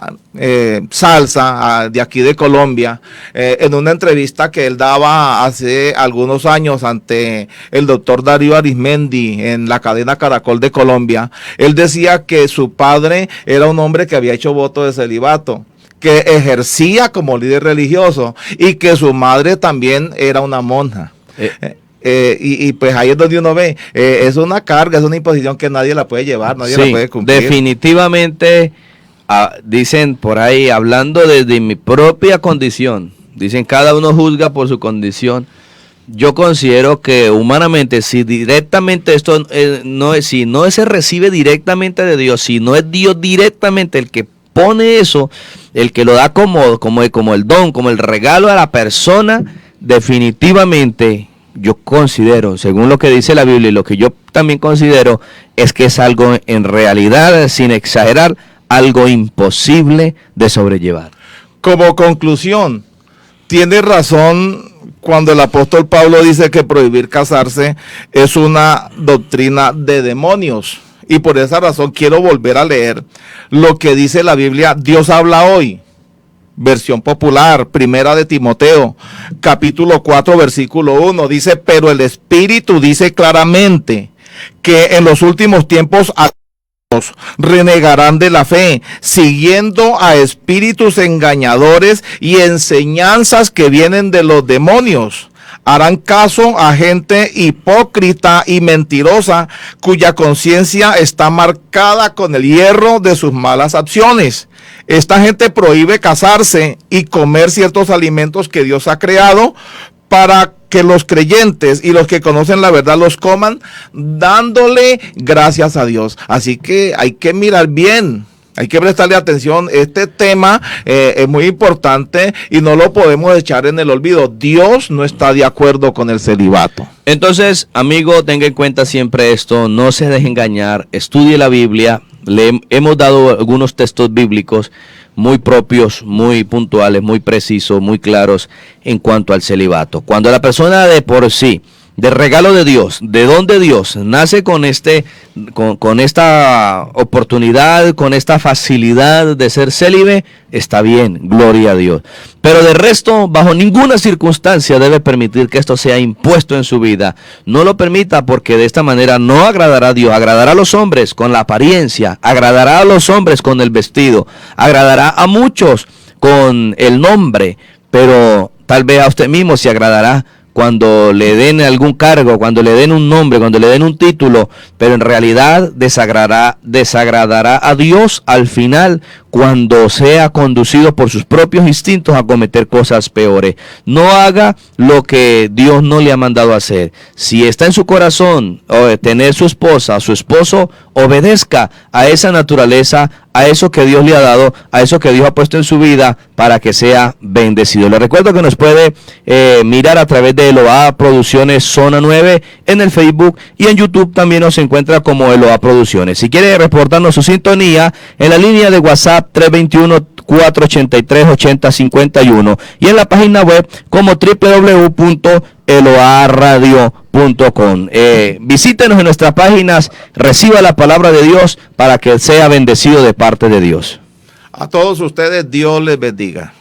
salsa de aquí de Colombia, en una entrevista que él daba hace algunos años ante el doctor Darío Arismendi en la cadena Caracol de Colombia. Él decía que su padre era un hombre que había hecho voto de celibato, que ejercía como líder religioso y que su madre también era una monja. Y pues ahí es donde uno ve, es una carga, es una imposición que nadie la puede llevar, nadie la puede cumplir. Definitivamente, dicen por ahí, hablando desde mi propia condición, dicen cada uno juzga por su condición. Yo considero que humanamente, si directamente esto si no se recibe directamente de Dios, si no es Dios directamente el que pone eso, el que lo da como el don, como el regalo a la persona, definitivamente yo considero, según lo que dice la Biblia y lo que yo también considero, es que es algo en realidad, sin exagerar, algo imposible de sobrellevar. Como conclusión, tiene razón cuando el apóstol Pablo dice que prohibir casarse es una doctrina de demonios. Y por esa razón quiero volver a leer lo que dice la Biblia, Dios habla hoy, versión popular, primera de Timoteo, capítulo 4, versículo 1, dice, pero el Espíritu dice claramente que en los últimos tiempos algunos renegarán de la fe, siguiendo a espíritus engañadores y enseñanzas que vienen de los demonios. Harán caso a gente hipócrita y mentirosa, cuya conciencia está marcada con el hierro de sus malas acciones. Esta gente prohíbe casarse y comer ciertos alimentos que Dios ha creado para que los creyentes y los que conocen la verdad los coman, dándole gracias a Dios. Así que hay que mirar bien. Hay que prestarle atención, este tema es muy importante y no lo podemos echar en el olvido. Dios no está de acuerdo con el celibato. Entonces, amigo, tenga en cuenta siempre esto, no se deje engañar, estudie la Biblia, le hemos dado algunos textos bíblicos muy propios, muy puntuales, muy precisos, muy claros en cuanto al celibato. Cuando la persona de por sí, de regalo de Dios, de don de Dios, nace con esta oportunidad, con esta facilidad de ser célibe, está bien, gloria a Dios. Pero de resto, bajo ninguna circunstancia debe permitir que esto sea impuesto en su vida. No lo permita, porque de esta manera no agradará a Dios. Agradará a los hombres con la apariencia, agradará a los hombres con el vestido, agradará a muchos con el nombre, pero tal vez a usted mismo se agradará cuando le den algún cargo, cuando le den un nombre, cuando le den un título, pero en realidad desagradará a Dios al final, cuando sea conducido por sus propios instintos a cometer cosas peores. No haga lo que Dios no le ha mandado hacer. Si está en su corazón tener su esposa, su esposo, obedezca a esa naturaleza, a eso que Dios le ha dado, a eso que Dios ha puesto en su vida, para que sea bendecido. Le recuerdo que nos puede mirar a través de Eloa Producciones Zona 9 en el Facebook, y en YouTube también nos encuentra como Eloa Producciones. Si quiere reportarnos su sintonía, en la línea de WhatsApp 321-483-8051 y en la página web como www.eloaradio.com. Visítenos en nuestras páginas, reciba la palabra de Dios para que sea bendecido de parte de Dios. A todos ustedes, Dios les bendiga.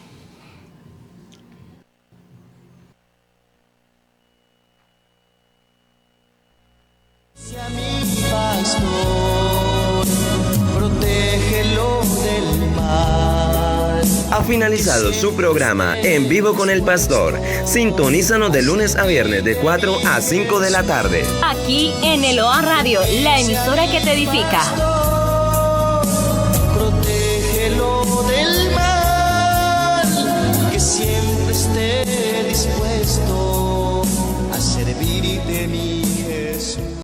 Ha finalizado su programa En Vivo con el Pastor. Sintonízanos de lunes a viernes de 4 a 5 de la tarde. Aquí en Eloa Radio, la emisora que te edifica. Protégelo del mal. siempre esté dispuesto a servirte, mi Jesús.